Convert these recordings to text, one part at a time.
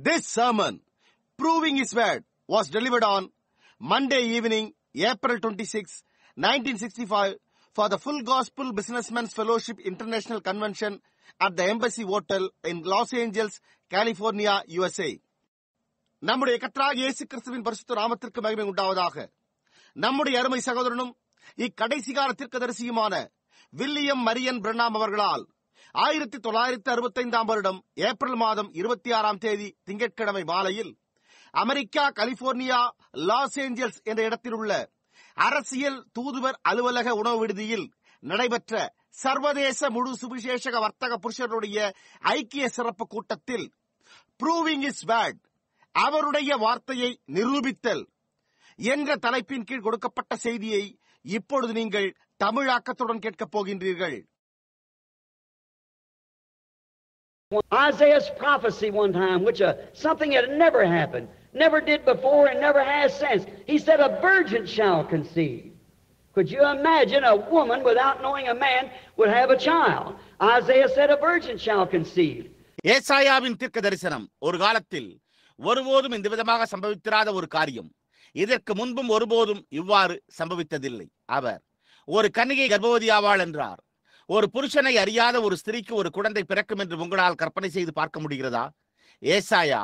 This sermon, Proving His Word, was delivered on Monday evening, April 26, 1965, for the Full Gospel Businessmen's Fellowship International Convention at the Embassy Hotel in Los Angeles, California, USA. நம்முடைய கர்த்தராகிய இயேசு கிறிஸ்துவின் பரிசுத்த நாமத்திற்கு மகிமை உண்டாவதாக. நம்முடைய அருமை சகோதரனும் இக்கடைசிகால தீர்க்கதரிசியுமான வில்லியம் மரியன் பிரென்னாம் அவர்களால் 1965 வருடம் ஏப்ரல் மாதம் 26 தேதி திங்கட்கிழமை மாலையில் அமெரிக்கா, கலிபோர்னியா, லாஸ் ஏஞ்சல்ஸ் என்ற இடத்தில் உள்ள அரசியல் தூதுவர் அலுவலக உணவு விடுதியில் நடைபெற்ற சர்வதேச முழு சுவிசேஷக வர்த்தக புருஷருடைய ஐக்கிய சிறப்பு கூட்டத்தில் ப்ரூவிங் இஸ் வேர்ட், அவருடைய வார்த்தையை நிரூபித்தல் என்ற தலைப்பின் கீழ் கொடுக்கப்பட்ட செய்தியை இப்பொழுது நீங்கள் தமிழாக்கத்துடன் கேட்கப் போகின்றீர்கள். Isaiah's prophecy one time, which something that never happened, never did before and never has since. He said a virgin shall conceive. Could you imagine a woman without knowing a man would have a child? Isaiah said a virgin shall conceive. ஏசாயாவின் தீர்க்க தரிசனம் ஒரு காலத்தில் ஒருபோதும் இந்த விதமாக சம்பவித்திராத ஒரு காரியம். இதற்கு முன்பும் ஒருபோதும் இவ்வாறு சம்பவித்ததில்லை. அவர் ஒரு கன்னிகை கர்ப்பவதியாவாள் என்றார். ஒரு புருஷனை அறியாத ஒரு ஸ்திரீக்கு ஒரு குழந்தை பிறக்கும் என்று உங்களால் கற்பனை செய்து பார்க்க முடிகிறதா? ஏசாயா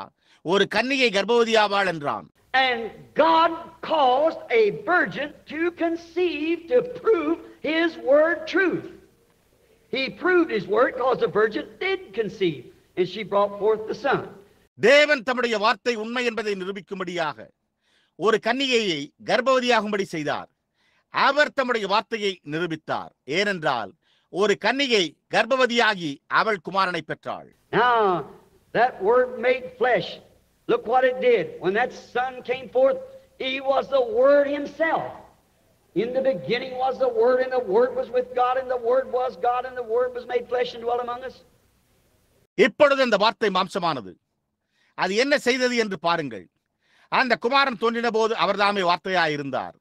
ஒரு கன்னிகை கர்ப்பவதியாவாள் என்றான். And God caused a virgin to conceive to prove His word truth. He proved His word because the virgin did conceive and she brought forth the son. தேவன் தம்முடைய வார்த்தை உண்மை என்பதை நிரூபிக்கும்படியாக ஒரு கன்னிகையை கர்ப்பவதியாகும்படி செய்தார். அவர் தம்முடைய வார்த்தையை நிரூபித்தார். ஏனென்றால் ஒரு கன்னிகை கர்ப்பவதியாகி அவள் குமாரனை பெற்றாள். Now that word made flesh, look what it did. When that son came forth, he was the word himself. In the beginning was the word, and the word was with God, and the word was God, and the word was made flesh and dwelt among us. இப்பொழுது அந்த வார்த்தை மாம்சமானது. அது என்ன செய்தது என்று பாருங்கள். அந்த குமாரன் தோன்றின போது அவர்தாமே வார்த்தையாயிருந்தார்.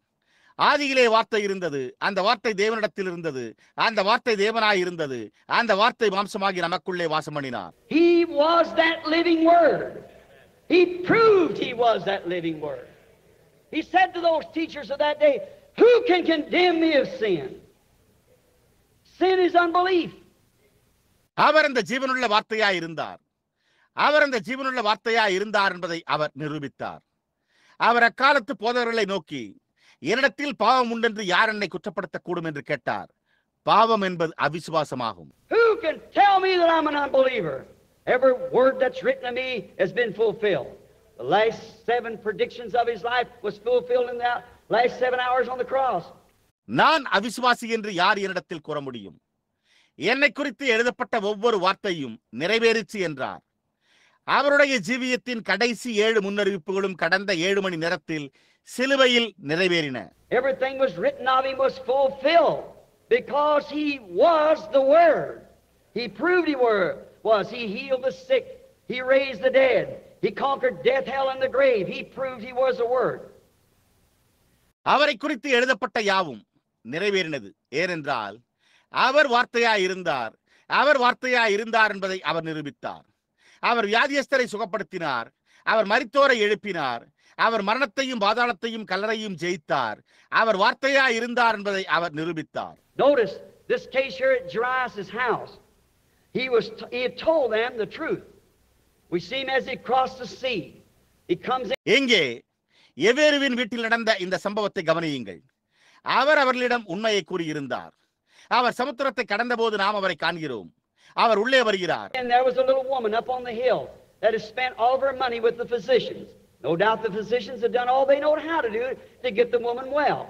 ஆதியிலே வார்த்தை இருந்தது, அந்த வார்த்தை தேவனிடத்தில் இருந்தது, அந்த வார்த்தை தேவனாய் இருந்தது, அந்த வார்த்தை மாம்சமாகி நமக்குள்ளே வாசம் பண்ணினார். He was that living word. He proved he was that living word. He said to those teachers of that day, who can condemn me of sin? Sin is unbelief. அவர் அந்த ஜீவனுள்ள வார்த்தையாய் இருந்தார். அவர் அந்த ஜீவனுள்ள வார்த்தையாய் இருந்தார் என்பதை அவர் நிரூபித்தார். அவர் அக்காலத்து போதகர்களை நோக்கி, என்னிடத்தில் பாவம் உண்டென்று யார் என்னை குற்றப்படுத்தக்கூடும் என்று கேட்டார். பாவம் என்பது அவிசுவாசமாகும். Who can tell me that I'm an unbeliever? Every word that's written of me has been fulfilled. The last 7 predictions of his life was fulfilled in the last 7 hours on the cross. நான் அவிசுவாசி என்று யார் என்னிடத்தில் கூற முடியும்? என்னை குறித்து எழுதப்பட்ட ஒவ்வொரு வார்த்தையும் நிறைவேறிச்சு என்றார். அவருடைய ஜீவியத்தின் கடைசி 7 முன்னறிவிப்புகளும் கடந்த 7 மணி நேரத்தில் சிலுவையில் நிறைவேறின. Everything was written of him was fulfilled because he was the word. He proved he was. He healed the sick. He raised the dead. He conquered death, hell, and the grave. He proved he was the word. அவரை குறித்து எழுதப்பட்ட யாவும் நிறைவேறினது. ஏனென்றால் அவர் வார்த்தையாய் இருந்தார். அவர் வார்த்தையாய் இருந்தார் என்பதை அவர் நிரூபித்தார். அவர் வியாதியஸ்தரை சுகப்படுத்தினார். அவர் மரித்தோரை எழுப்பினார். அவர் மரணத்தையும் பாதாளத்தையும் கல்லறையும் ஜெயித்தார். அவர் வார்த்தையாய் இருந்தார் என்பதை அவர் நிரூபித்தார். Notice this case here at Jairus' house. He had told them the truth. We see him as he crossed the sea. He comes in. எங்கே எவேருவின் வீட்டில் நடந்த இந்த சம்பவத்தை கவனியுங்கள். அவர் அவர்களிடம் உண்மையை கூறியிருந்தார். அவர் சமுத்திரத்தை கடந்தபோது நாம் அவரை காண்கிறோம். அவர் உள்ளே வருகிறார். And there was a little woman up on the hill that has spent all of her money with the physicians. No doubt the physicians have done all they know how to do to get the woman well.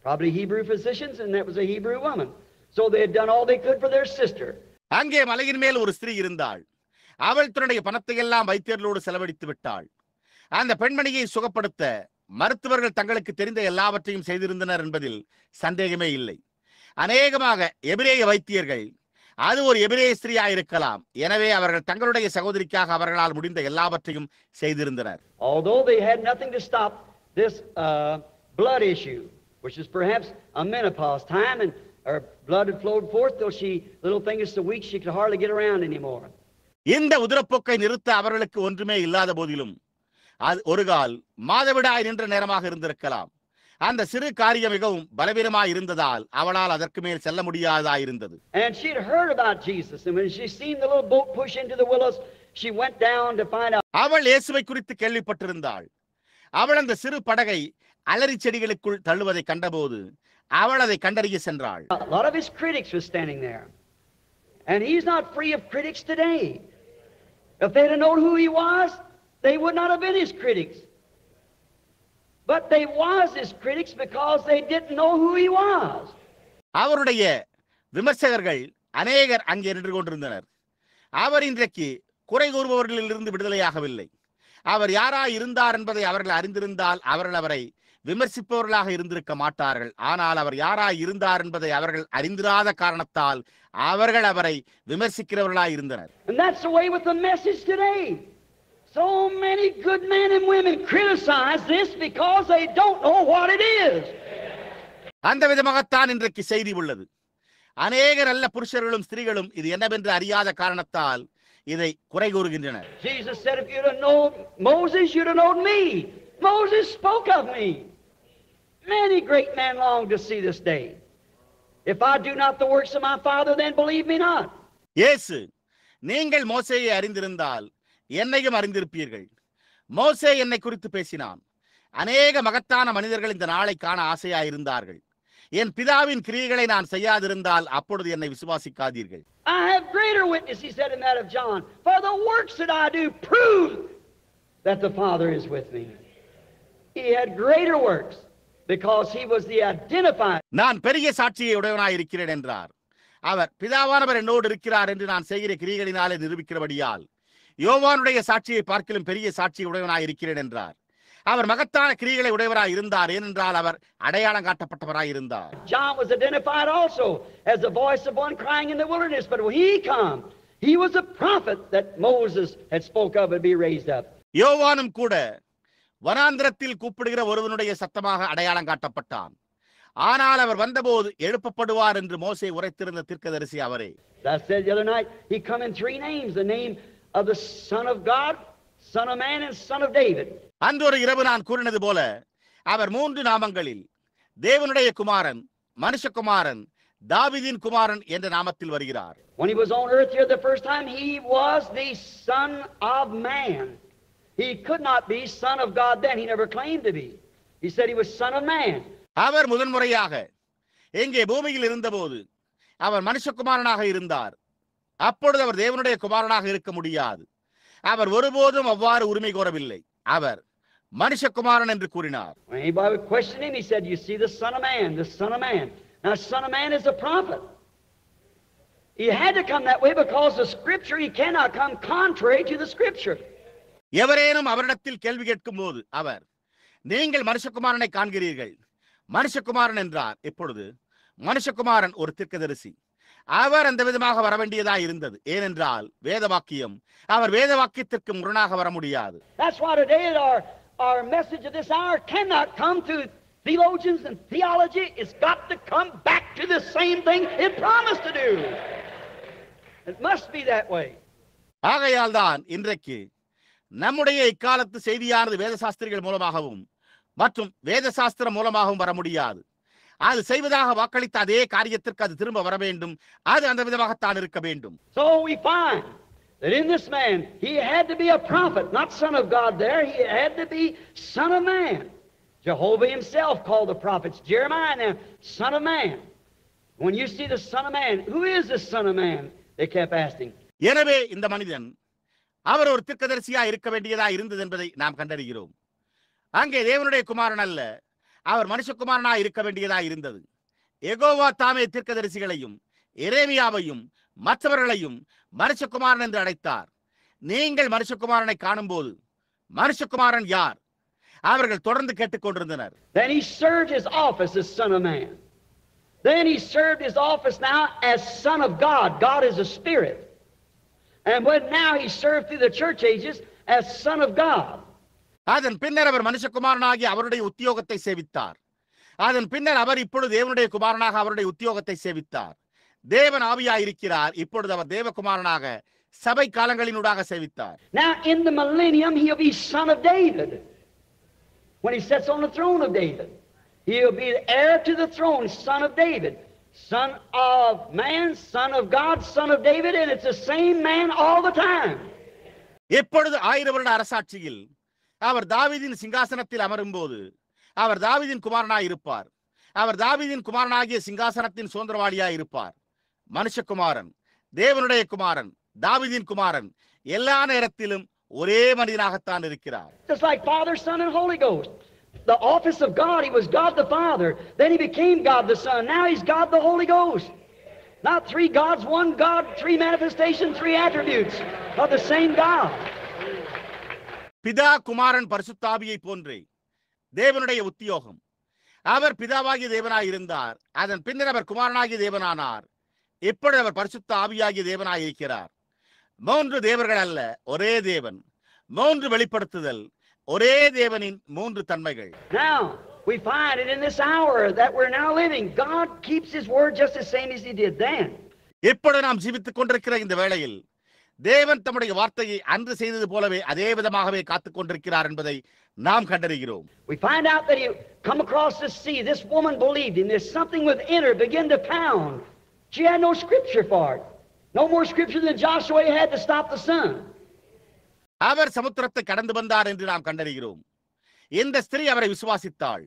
Probably Hebrew physicians, and that was a Hebrew woman. So they had done all they could for their sister. அங்கே மலையின் மேல் ஒரு ஸ்திரீ இருந்தாள். அவள் தன்னுடைய பணத்தை எல்லாம் வைத்தியர்களோடு செலவழித்து விட்டாள். அந்த பெண்மணியை சுகப்படுத்த மருத்துவர்கள் தங்களுக்கு தெரிந்த எல்லாவற்றையும் செய்திருந்தனர் என்பதில் சந்தேகமே இல்லை. அநேகமாக எபிரேய வைத்தியர்கள், அது ஒரு எபிரேய ஸ்திரீயா இருக்கலாம். எனவே அவர்கள் தங்களுடைய சகோதரிக்காக அவர்களால் முடிந்த எல்லாவற்றையும் செய்திருந்தனர். Although they had nothing to stop this blood issue, which is perhaps a menopause time, and her blood had flowed forth till little thing is so weak she could hardly get around anymore. இந்த உதிரப்போக்கை நிறுத்த அவர்களுக்கு ஒன்றுமே இல்லாத போதிலும் அது ஒரு கால் மாதவிடாய் நின்ற நேரமாக இருந்திருக்கலாம். அந்த சிறு காரியம் மிகவும் பலவீனமாய் இருந்ததால் அவளால் அதற்கு மேல் செல்ல முடியாதா இருந்தது. And she'd heard about Jesus, and when she seen the little boat push into the willows, she went down to find out. அவள் இயேசுவை குறித்து கேள்விப்பட்டிருந்தாள். அவள் அந்த சிறு படகை அலரி செடிகளுக்குள் தள்ளுவதை கண்டபோது அவள் அதை கண்டறிய சென்றாள். A lot of his critics were standing there, and he's not free of critics today. If they'd have known who he was, they would not have been his critics. But they was his critics because they didn't know who he was. அவருடைய விமர்சகர்கள் அநேகர் அங்கே நின்று கொண்டிருந்தனர். அவர் இன்றைக்கு குறை கூறுபவர்களிலிருந்து விடுதலையாகவில்லை. அவர் யாராய் இருந்தார் என்பதை அவர்கள் அறிந்திருந்தால் அவர்கள் அவரை விமர்சிப்பவர்களாக இருந்திருக்க மாட்டார்கள். ஆனால் அவர் யாராய் இருந்தார் என்பதை அவர்கள் அறிந்திராத காரணத்தால் அவர்கள் அவரை விமர்சிக்கிறவர்களாய் இருந்தனர். And that's the way with the message today. So many good men and women criticize this because they don't know what it is. அந்த விதமாகத்தான் இன்றைக்கு செய்தி உள்ளது. அநேக நல்ல புருஷர்களும் ஸ்திரீகளும் இது என்னவென்று அறியாத காரணத்தால் இதை குறை கூறுகின்றனர். Jesus said, if you'd have known Moses, you'd have known me. Moses spoke of me. Many great men long to see this day. If I do not the works of my Father, then believe me not. இயேசு, நீங்கள் மோசேயை அறிந்திருந்தால் என்னையும் அறிந்திருப்பீர்கள். மோசே என்னை குறித்து பேசினான். அநேக மகத்தான மனிதர்கள் இந்த நாளை காண ஆசையாயிருந்தார்கள். என் பிதாவின் கிரியைகளை நான் செய்யாதிருந்தால் அப்பொழுது என்னை விசுவாசிக்காதீர்கள். I have greater witness, he said in that of John, for the works that I do prove that the Father is with me. He had greater works because he was the identified. நான் பெரிய சாட்சியை உடையவனாய் இருக்கிறேன் என்றார். அவர் பிதாவானவர் என்னோடு இருக்கிறார் என்று நான் செய்கிற கிரியைகளினாலே நிரூபிக்கிறபடியால் யோவானுடைய சாட்சியை பார்க்கிலும் பெரிய சாட்சியை உடையவனாய் இருக்கிறேன் என்றார். அவர் மகத்தான கிரியைகளை உடையவராய் இருந்தார். ஏனென்றால் அவர் அடையாளம் காட்டப்பட்டவராய் இருந்தார். John was identified also as the voice of one crying in the wilderness, but when he come, he was a prophet that Moses had spoke of and be raised up. யோவானும் கூட வனாந்திரத்தில் கூப்பிடுகிற ஒருவனுடைய சத்தமாக அடையாளம் காட்டப்பட்டான். ஆனால் அவர் வந்தபோது எழுப்பப்படுவார் என்று மோசே உரைத்திருந்த தீர்க்கதரிசி அவரே. I said the other night, he come in three names, the name of the Son of God, Son of Man, and Son of David. அன்று ஒரு இரவு நான் கூறினது போல அவர் மூன்று நாமங்களில் தேவனுடைய குமாரன், மனுஷகுமாரன், தாவீதின் குமாரன் என்ற நாமத்தில் வருகிறார். When he was on earth here the first time, he was the Son of Man. He could not be Son of God then. He never claimed to be. He said he was Son of Man. அவர் முதன்முறையாக எங்கே பூமியில் இருந்தபோது அவர் மனுஷகுமாரனாக இருந்தார். அப்பொழுது அவர் தேவனுடைய குமாரனாக இருக்க முடியாது. அவர் ஒருபோதும் அவ்வாறு உரிமை கோரவில்லை. அவர் மனுஷகுமாரன் என்று கூறினார். When anybody would question him, he said, you see the Son of Man, the Son of Man. Now, Son of Man is a prophet. He had to come that way because the Scripture, he cannot come contrary to the Scripture. எவரேனும் அவரிடத்தில் கேள்வி கேட்கும் போது அவர், நீங்கள் மனுஷகுமாரனை காண்கிறீர்கள், மனுஷகுமாரன் என்றார். இப்பொழுது மனுஷகுமாரன் ஒரு தீர்க்கதரிசி. அவர் அந்த விதமாக வர வேண்டியதா இருந்தது. ஏனென்றால் வேத வாக்கியம் அவர் வேத வாக்கியத்திற்கு முரணாக வர முடியாது. That's why today our message of this hour cannot come through theologians and theology. It's got to come back to the same thing it promised to do. It must be that way. ஆகையால் தான் இன்றைக்கு நம்முடைய இக்காலத்து செய்தியானது வேதசாஸ்திரிகள் மூலமாகவும் மற்றும் வேதசாஸ்திரம் மூலமாகவும் வர முடியாது. அது செய்வதாக வாக்களித்த அதே காரியத்திற்கு அது திரும்ப வர வேண்டும். அது அந்த விதமாகத்தான் இருக்க வேண்டும். So we find that in this man, he had to be a prophet, not Son of God there. He had to be Son of Man. Jehovah himself called the prophets. Jeremiah now, Son of Man. When you see the Son of Man, who is the Son of Man? They kept asking. எனவே இந்த மனிதன் அவர் ஒரு தீர்க்கதரிசியா இருக்க வேண்டியதா இருந்தது என்பதை நாம் கண்டறிகிறோம். அங்கே தேவனுடைய குமாரன் அல்ல, அவர் மனுஷகுமாரனா இருக்க வேண்டியதா இருந்தது. யெகோவா தாமே தீர்க்கதரிசிகளையும் எரேமியாவையும் மற்றவர்களையும் மனுஷகுமாரன் என்று அழைத்தார். நீங்கள் மனுஷகுமாரனை காணும் போது மனுஷகுமாரன் யார்? அவர்கள் தொடர்ந்து கேட்டுக்கொண்டிருந்தனர். Then he served his office as Son of Man. Then he served his office now as Son of God. God is a spirit. And when now he served through the church ages as Son of God. அதன் பின்னர் அவர் மனுஷகுமாரனாகி அவருடைய உத்தியோகத்தை சேவித்தார். அதன் பின்னர் அவர் இப்பொழுது தேவனுடைய குமாரனாக அவருடைய உத்தியோகத்தை சேவித்தார். தேவன் ஆவியாய் இருக்கிறார். இப்பொழுது அவர் தேவகுமாரனாக சபை காலங்களினூடாக சேவித்தார். Now in the millennium he'll be son of David. When he sits on the throne of David, he'll be the heir to the throne, son of David, son of man, son of God, son of David, and it's the same man all the time. எப்பொழுது 1000 வருட அரசாட்சியில் அவர் தாவீதின் சிங்காசனத்தில் அமரும்போது அவர் தாவீதின் குமாரனாய் இருப்பார். அவர் தாவீதின் குமாரனாகிய சிங்காசனத்தின் சுதந்திரவாளியாய் இருப்பார். மனுஷகுமாரன், தேவனுடைய குமாரன், தாவீதின் குமாரன் எல்லா நேரத்திலும் ஒரே மனிதனாகத்தான் இருக்கிறார். Just like Father, Son, and Holy Ghost. The office of God, he was God the Father. Then he became God the Son. Now he's God the Holy Ghost. Not three gods, one God, three manifestations, three attributes of the same God. பிதா, குமாரன், பரிசுத்தாவியை போன்றே தேவனுடைய உத்தியோகம். அவர் பிதாவாகிய தேவனாய் இருந்தார். அதன் பின்னர் அவர் குமாரனாகிய தேவனானார். இப்பொழுது அவர் பரிசுத்த ஆவியாகிய தேவனாய் இருக்கிறார். 3 தேவர்கள் அல்ல, ஒரே தேவன். 3 வெளிப்படுத்துதல், ஒரே தேவனின் 3 தன்மைகள். Now, we find it in this hour that we're now living. God keeps his word just the same as he did then. இப்பொழுது நாம் ஜீவித்துக் கொண்டிருக்கிற இந்த வேளையில் தேவன் தம்முடைய வார்த்தையை அன்று செய்தது போலவே அதே விதமாகவே காத்துக் கொண்டிருக்கிறார் என்பதை நாம் கண்டறிகிறோம். We find out that he come across the sea. This woman believed him. There's something within her began to pound. She had no scripture for it. No more scripture than Joshua had to stop the sun. அவர் சமுத்திரத்தை கடந்து வந்தார் என்று நாம் கண்டறிகிறோம். இந்த ஸ்திரீ அவரை விசுவாசித்தாள்.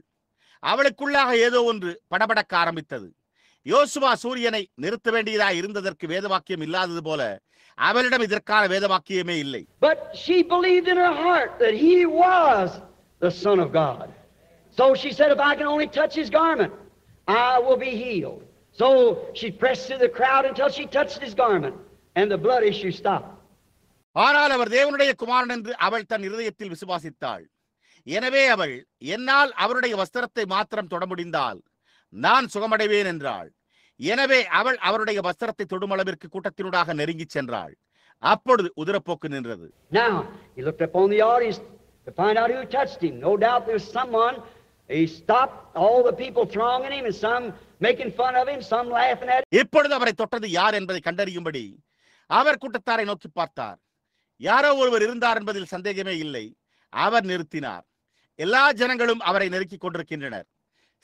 அவளுக்குள்ளாக ஏதோ ஒன்று படபடக்க ஆரம்பித்தது. யோசுவா சூரியனை நிறுத்த வேண்டியதாய் இருந்ததற்கு வேதவாக்கியம் இல்லாதது போல அவளிடம் இதற்கான வேதவாக்கியமே இல்லை. But she believed in her heart that he was the Son of God. So she said, if I can only touch his garment, I will be healed. So she pressed through the crowd until she touched his garment, and the blood issue stopped. ஆனால் அவர் தேவனுடைய குமாரன் என்று அவள் தன் இருதயத்தில் விசுவாசித்தாள். எனவே அவள், என்னால் அவருடைய வஸ்திரத்தை மாத்திரம் தொட முடிந்தால் நான் சுகமடைவேன் என்றாள். எனவே அவள் அவருடைய வஸ்திரத்தை தொடும் அளவிற்கு கூட்டத்தினூடாக நெருங்கி சென்றாள். அப்பொழுது உதிரப்போக்கு நின்றது. Now he looked up on the audience to find out who touched him. No doubt there was someone. He stopped all the people thronging him, and some making fun of him, some laughing at him. இப்பொழுது அவரை தொட்டது யார் என்பதை கண்டறியும்படி அவர் கூட்டத்தாரை நோக்கி பார்த்தார். யாரோ ஒருவர் இருந்தார் என்பதில் சந்தேகமே இல்லை. அவர் நிறுத்தினார். எல்லா ஜனங்களும் அவரை நெருக்கிக் கொண்டிருக்கின்றனர்.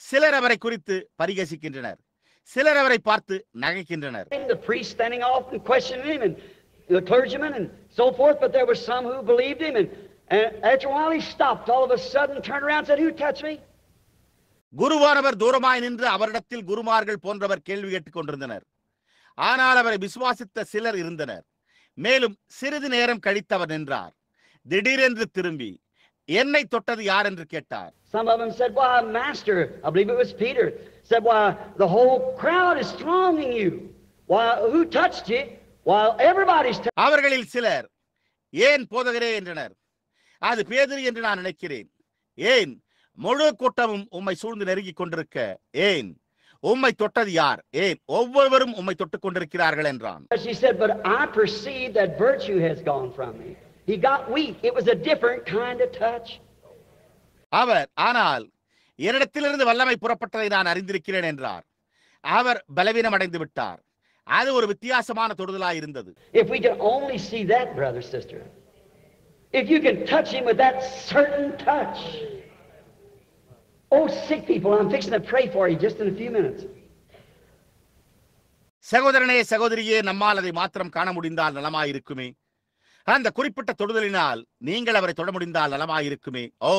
சிலர் அவரை குறித்து பரிகசிக்கின்றனர். சிலர் அவரை பார்த்து நகைக்கின்றனர். The priest standing off and questioning him, and the clergyman and so forth, but there were some who believed him, and after a while he stopped all of a sudden, turned around and said, who touched me? குருவானவர் தூரமாய் நின்று அவரிடத்தில் குருமார்கள் போன்றவர் கேள்வி கேட்டுக் கொண்டிருந்தனர். ஆனால் அவரை விசுவாசித்த சிலர் இருந்தனர். மேலும் சிறிது நேரம் கழித்து அவர் நின்றார். திடீரென்று திரும்பி என்னை தொட்டது யார் என்று கேட்டார். Some of them said, why, Master, I believe it was Peter, said, why, the whole crowd is thronging you. Why, who touched you? While everybody's அவர்களில் சிலர், ஏன் போதகரே என்றனர். அது பேதுரு என்று நான் நினைக்கிறேன். ஏன் முழு கூட்டமும் உம்மை சூழ்ந்து நெருங்கிக் கொண்டிருக்க, ஏன் உம்மை தொட்டது யார்? ஏன் ஒவ்வொருவரும் உம்மை தொட்டுக் கொண்டிருக்கிறார்கள் என்றான். She said, but I perceive that virtue has gone from me. He got weak. It was a different kind of touch. அவர், ஆனால் என்னிடத்திலிருந்து வல்லமை புறப்பட்டதை நான் அறிந்திருக்கிறேன் என்றார். அவர் பலவீனம் அடைந்து விட்டார். அது ஒரு வித்தியாசமான தொடுதலாய் இருந்தது. If we can only see that, brother, sister. If you can touch him with that certain touch. Oh, sick people, I'm fixing to pray for you just in a few minutes. சகோதரனே, சகோதரியே, நம்மால் அதை மாத்திரம் காண முடிந்தால் நலமாயிருக்குமே. அந்த குறிப்பிட்ட தொடுதலினால் நீங்கள் அவரை தொட முடிந்தால் நலமாயிருக்குமே. ஓ,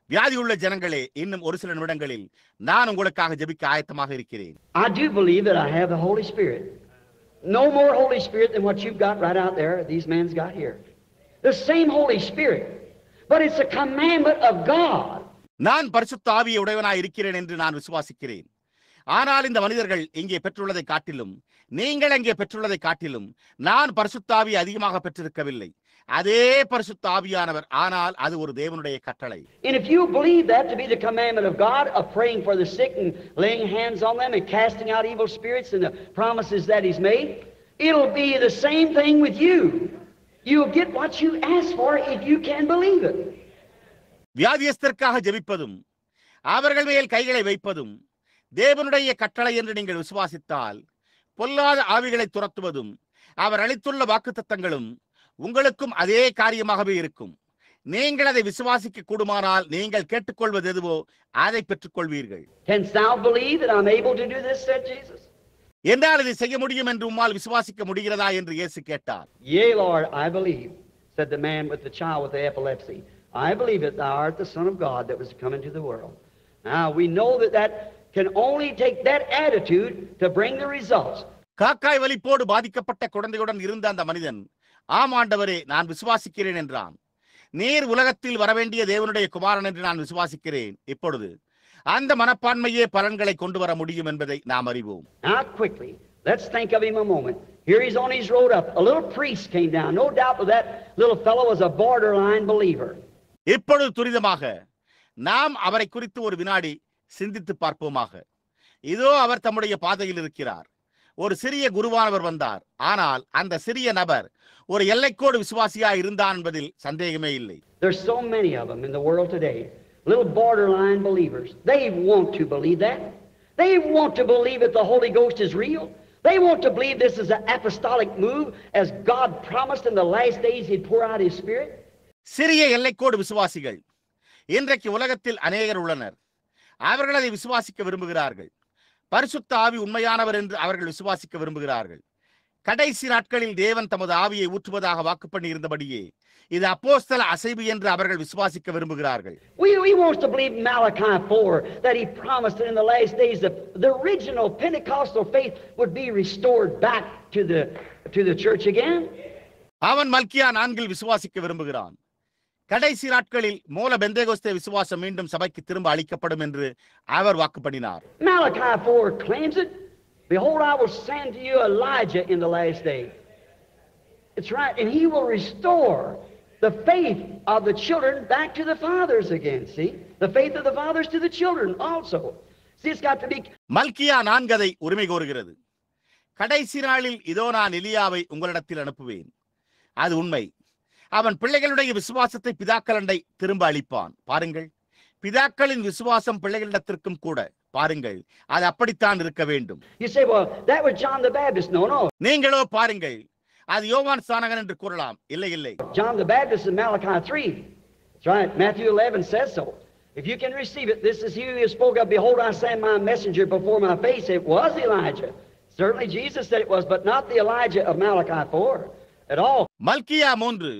வியாதியுள்ள ஜனங்களே, இன்னும் ஒரு சில நிமிடங்களில் நான் உங்களுக்காக ஜெபிக்க ஆயத்தமாக இருக்கிறேன். I do believe that I have the Holy Spirit. No more Holy Spirit than what you've got right out there, these men's got here. The same Holy Spirit, but it's a commandment of God. நான் பரிசுத்த ஆவியை உடையவனாய் இருக்கிறேன் என்று நான் விசுவாசிக்கிறேன். ஆனால் இந்த மனிதர்கள் இங்கே பெற்றுள்ளதை காட்டிலும், நீங்கள் அங்கே பெற்றுள்ளதை காட்டிலும் நான் பரிசுத்த ஆவியை அதிகமாக பெற்றிருக்கவில்லை. அதே பரிசுத்த ஆவியானவர், ஆனால் அது ஒரு தேவனுடைய கட்டளை. And if you believe that to be the commandment of God, of praying for the sick and laying hands on them and casting out evil spirits and the promises that He's made, it'll be the same thing with you. You'll get what you ask for if you can believe it. வியாதியஸ்தருக்காக ஜெபிப்பதும் அவர்கள் மேல் கைகளை வைப்பதும் தேவனுடைய கட்டளை என்று நீங்கள் விசுவாசித்தால், பொல்லாத ஆவிகளை துரத்துவதும் அவர் அளித்துள்ள வாக்குத்தத்தங்களும் உங்களுக்கும் அதே காரியமாகவே இருக்கும். நீங்கள் அதை விசுவாசிக்க கூடுமானால் நீங்கள் கேட்டுக்கொள்வது எதுவோ அதை பெற்றுக் கொள்வீர்கள். Canst thou believe that I'm able to do this, said Jesus? என்றால் இதை செய்ய முடியும் என்று உம்மால் விசுவாசிக்க முடிகிறதா என்று இயேசு கேட்டார். Yea, Lord, I believe, said the man with the child with the epilepsy. I believe that thou art the Son of God that was to come into the world. Now, we know that can only take that attitude to bring the results. காக்காய் வலிப்போடு பாதிக்கப்பட்ட குழந்தையுடன் இருந்த அந்த மனிதன், ஆம் ஆண்டவரே, நான் விசுவாசிக்கிறேன் என்றான். நீர் உலகத்தில் வரவேண்டிய தேவனுடைய குமாரன் என்று நான் விசுவாசிக்கிறேன். இப்பொழுது அந்த மனப்பான்மையே பலன்களை கொண்டு வர முடியும் என்பதை நாம் அறிவோம். Now, quickly, let's think of him a moment. Here he's on his road up. A little priest came down. No doubt that little fellow was a borderline believer. இப்பொழுது துரிதமாக நாம் அவரை குறித்து ஒரு வினாடி சிந்தித்து பார்ப்போமாக. இதோ அவர் தம்முடைய பாதையில் இருக்கிறார். ஒரு சிறிய குருவானவர் வந்தார். ஆனால் அந்த சிறிய நபர் ஒரு எல்லைக்கோடு விசுவாசியா இருந்தான் என்பதில் சந்தேகமே இல்லை. There's so many of them in the world today. Little borderline believers. They want to believe that. They want to believe that the Holy Ghost is real. They want to believe this is an apostolic move as God promised in the last days he'd pour out his spirit. சிறிய எல்லைக்கோடு விசுவாசிகள் இன்றைக்கு உலகத்தில் அநேகர் உள்ளனர். அவர்கள் அதை விசுவாசிக்க விரும்புகிறார்கள். பரிசுத்த ஆவி உண்மையானவர் என்று அவர்கள் விசுவாசிக்க விரும்புகிறார்கள். கடைசி நாட்களில் தேவன் தமது ஆவியை ஊற்றுவதாக வாக்கு பண்ணி இருந்தபடியே இது அப்போஸ்தல அசைவு என்று அவர்கள் விசுவாசிக்க விரும்புகிறார்கள். We want to believe Malachi 4 that he promised in the last days that the original Pentecostal faith would be restored back to the church again. அவன் மல்கியா 4 விசுவாசிக்க விரும்புகிறான். கடைசி நாட்களில் மூல பெந்தேகோஸ்தே விசுவாசம் மீண்டும் சபைக்கு திரும்ப அளிக்கப்படும் என்று அவர் வாக்கு பண்ணினார். Malachi 4 claims it. Behold, I will send to you Elijah in the last day. It's right, and he will restore the faith of the children back to the fathers again. See, the faith of the fathers to the children also. See, it's got to be. மல்கியா 4 உரிமை கோருகிறது. கடைசி நாளில் இதோ நான் எலியாவை உங்களிடத்தில் அனுப்புவேன். அது உண்மை. அவன் பிள்ளைகளுடைய விசுவாசத்தை பிதாக்களண்டை திரும்ப அளிப்பான். பாருங்கள், பிதாக்களின் விசுவாசம் பிள்ளைகளிடத்திற்கும் கூட. பாருங்கள், அது அப்படித்தான் இருக்க வேண்டும். You say, well, that was John the Baptist. No. நீங்களோ பாருங்கள், அது யோவான் ஸ்நானகன் என்று கூறலாம். இல்லை இல்லை, John the Baptist in Malachi 3. That's right. Matthew 11 says so. If you can receive it, this is he who spoke of, behold, I send my messenger before my face. It was Elijah. Certainly Jesus said it was, but not the Elijah of Malachi 4 at all. மல்கியா 3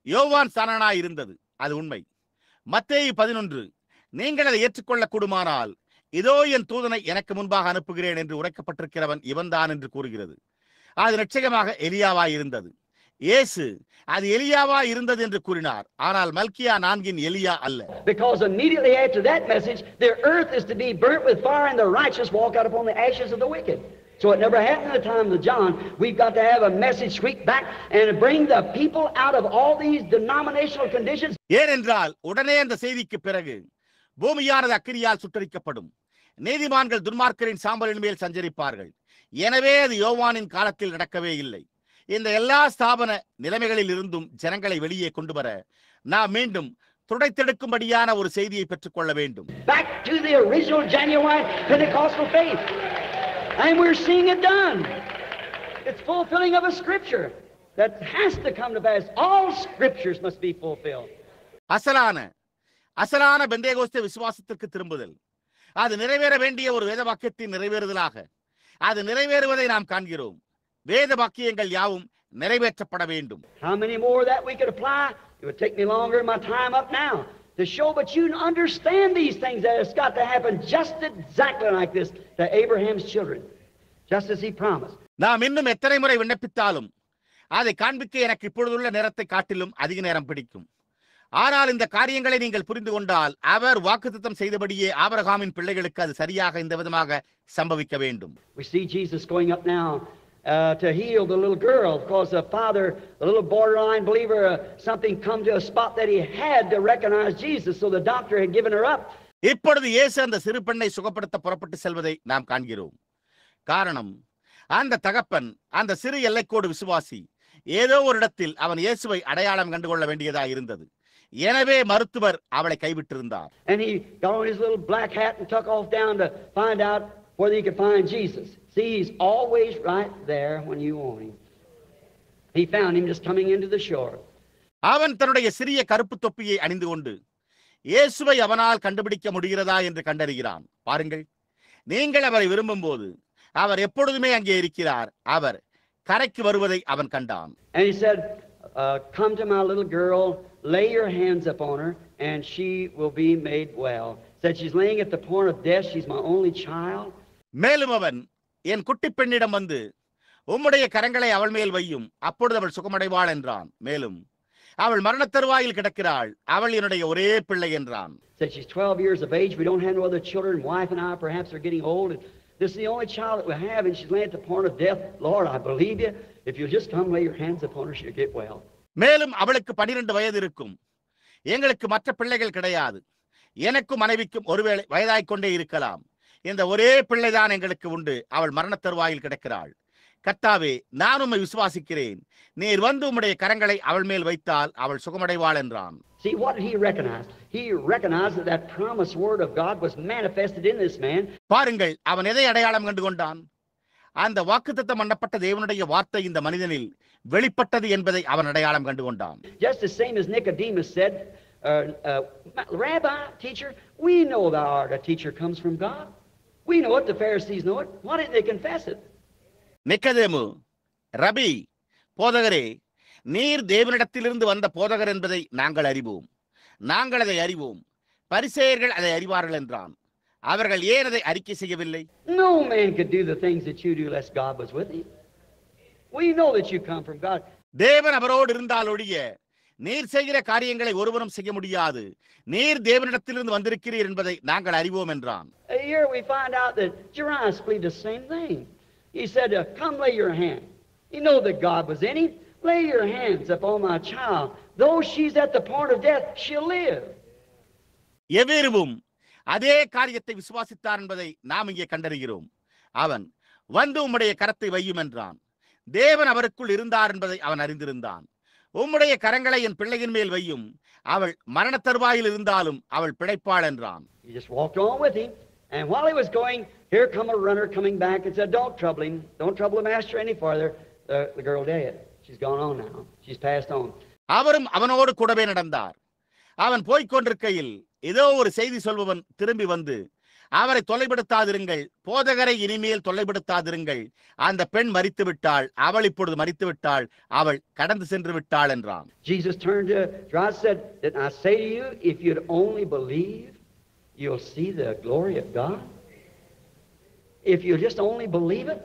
யோவான் ஸ்நானனாய் இருந்தது. அது உண்மை. மத்தேயு 11 நீங்கள் அதை ஏற்றுக்கொள்ள கூடுமானால் இதோ என் தூதனை எனக்கு முன்பாக அனுப்புகிறேன் என்று உரைக்கப்பட்டிருக்கிறவன் இவன்தான் என்று கூறுகிறது. அது நிச்சயமாக எலியாவாய் இருந்தது. இயேசு அது எலியாவாய் இருந்தது என்று கூறினார். ஆனால் மல்கியா 4 எலியா அல்ல. Because immediately after that message, the earth is to be burnt with fire and the righteous walk out upon the ashes of the wicked. So it never happened in the time of John. We've got to have a message sweep back and bring the people out of all these denominational conditions. ஏனென்றால் உடனே அந்த செய்திக்கு பிறகு பூமியானது அக்கினியால் சுட்டரிக்கப்படும். நீதிமான்கள் துன்மார்க்கரின் சாம்பலின் மேல் சஞ்சரிப்பார்கள். எனவே அது யோவானின் காலத்தில் நடக்கவே இல்லை. இந்த எல்லா ஸ்தாபன நிலைமைகளில் இருந்தும் ஜனங்களை வெளியே கொண்டு வர நாம் மீண்டும் துடைத்தெடுக்கும்படியான ஒரு செய்தியை பெற்றுக்கொள்ள வேண்டும். Back to the original genuine Pentecostal faith. And we're seeing it done. It's fulfilling of a scripture that has to come to pass. All scriptures must be fulfilled. அசலான Pentecost விசுவாசத்திற்கு திரும்புதல் அது நிறைவேற வேண்டிய ஒரு வேத வாக்கியத்தின் நிறைவேறுதலாக அது நிறைவேறுவதை நாம் காண்கிறோம். வேத வாக்கியங்கள் யாவும் நிறைவேற்றப்பட வேண்டும். How many more that we could apply? It would take me longer in my time up now to show, but you understand these things that it's got to happen just exactly like this to Abraham's children, just as he promised. நாம் இன்னும் எத்தனை முறை விண்ணப்பித்தாலும் அதை காண்பிக்க எனக்கு இப்பொழுதுள்ள நேரத்தை காட்டிலும் அதிக நேரம் பிடிக்கும். ஆனால் இந்த காரியங்களை நீங்கள் புரிந்து கொண்டால் அவர் வாக்குத்தத்தம் செய்தபடியே ஆபிரகாமின் பிள்ளைகளுக்கு அது சரியாக இந்த விதமாக சம்பவிக்க வேண்டும். We see Jesus going up now to heal the little girl because the father, the little borderline believer, something come to a spot that he had to recognize Jesus, so the doctor had given her up. இப்பொழுது இயேசு அந்த சிறு பெண்ணை சுகப்படுத்த புறப்பட்டு செல்வதை நாம் காண்கிறோம். காரணம், அந்த தகப்பன் அந்த சிறு எல்லைக்கோடு விசுவாசி ஏதோ ஒரு இடத்தில் அவன் இயேசுவை அடையாளம் கண்டுகொள்ள வேண்டியதாக இருந்தது. எனவே மருத்துவர் அவளை கைவிட்டிருந்தார். And he got on his little black hat and took off down to find out whether he could find Jesus. See, he's always right there when you want him. He found him just coming into the shore. அவன் தன்னுடைய சிறிய கருப்பு தொப்பியை அணிந்து கொண்டு இயேசுவை அவனால் கண்டுபிடிக்க முடிகிறதா என்று கண்டறிகிறான். பாருங்கள், நீங்கள் அவரை விரும்பும் போது அவர் எப்பொழுதுமே அங்கே இருக்கிறார். அவர் கரைக்கு வருவதை அவன் கண்டான். And he said, come to my little girl, lay your hands upon her, and she will be made well. Said she's laying at the point of death. She's my only child. மேலும் அவன், என் குட்டி பெண்ணிடம் வந்து உம்முடைய கரங்களை அவள் மேல் வையும், அப்பொழுது அவள் சுகமடைவாள் என்றான். மேலும் அவள் மரண தருவாயில் கிடக்கிறாள், அவள் என்னுடைய ஒரே பிள்ளை என்றான். Said she's 12 years of age. We don't have no other children. Wife and I perhaps are getting old. And this is the only child that we have, and she's laying at the point of death. Lord, I believe you. If you'll just come lay your hands upon her, she'll get well. மேலும் அவளுக்கு 12 வயது இருக்கும். எங்களுக்கு மற்ற பிள்ளைகள் கிடையாது. எனக்கும் மனைவிக்கும் ஒருவேளை வயதாய்க்கொண்டே இருக்கலாம். இந்த ஒரே பிள்ளைதான் எங்களுக்கு உண்டு. அவள் மரண தருவாயில் கிடக்கிறாள். கர்த்தாவே, நான் உம்மை விசுவாசிக்கிறேன். நீர் வந்து உம்முடைய கரங்களை அவள் மேல் வைத்தால் அவள் சுகமடைவாள் என்றான். See, what did he recognize? He recognized that promised word of God was manifested in this man. பாருங்கள், அவன் எதை அடையாளம் கண்டு கொண்டான்? அந்த வாக்குத்தத்தம் பண்ணப்பட்ட தேவனுடைய வார்த்தை இந்த மனிதனில் வெளிப்பட்டது என்பதை அவன் அடையாளம் கண்டு கொண்டான். Just the same as Nicodemus said, Rabbi, teacher, we know thou art a teacher comes from God. We know it, the Pharisees know it. Why didn't they confess it? நிக்கதேமு, ரபி, போதகரே, நீர் தேவனிடத்திலிருந்து வந்த போதகர் என்பதை நாங்கள் அறிவோம். நாங்கள் அதை அறிவோம். பரிசேயர்கள் அதை அறிவார்கள் என்றான். அவர்கள் ஏன் அதை அறிக்கை செய்யவில்லை? No man could do the things that you do unless God was with him. We know that you come from God. தேவன் அவரோடு இருந்தால் ஒழிய நீர் செய்கிற காரியங்களை ஒருவரும் செய்ய முடியாது. நீர் தேவனிடத்திலிருந்து வந்திருக்கிறீர் என்பதை நாங்கள் அறிவோம் என்றான். Here we find out that Jairus believed the same thing. He said, come lay your hand. He knew that God was in him. Lay your hands upon my child. Though she's at the point of death, she'll live. எவ்வேறுவும் அதே காரியத்தை விசுவாசித்தார் என்பதை நாம் இங்கே கண்டறிகிறோம். அவன் வந்து உம்முடைய கரத்தை வையும் என்றான். தேவன் அவருக்குள் இருந்தார் என்பதை அவன் அறிந்திருந்தான். உம்முடைய கரங்களை என் பிள்ளையின் மேல் வையும், அவள் மரண தருவாயில் இருந்தாலும் அவள் பிழைப்பாள் என்றான். He just walked on with him. And while he was going, here come a runner coming back and said, don't trouble him. Don't trouble the master any farther. The girl dead. She's gone on now. She's passed on. அவரும் அவனோடு கூடவே நடந்தார். அவன் போய்கொண்டிருக்கையில் ஏதோ ஒரு செய்தி சொல்பவன் திரும்பி வந்து, அவரை தொலைபடுத்தாதிருங்கள், போதகரை இனிமேல் தொலைபடுத்தாதிருங்கள், அந்த பெண் மரித்து விட்டாள், அவள் இப்பொழுது மரித்து விட்டாள், அவள் கடந்து சென்று விட்டாள் என்றான். Jesus turned to Jairus and said, didn't I say to you, if you'd only believe, you'll see the glory of God? If you just only believe it.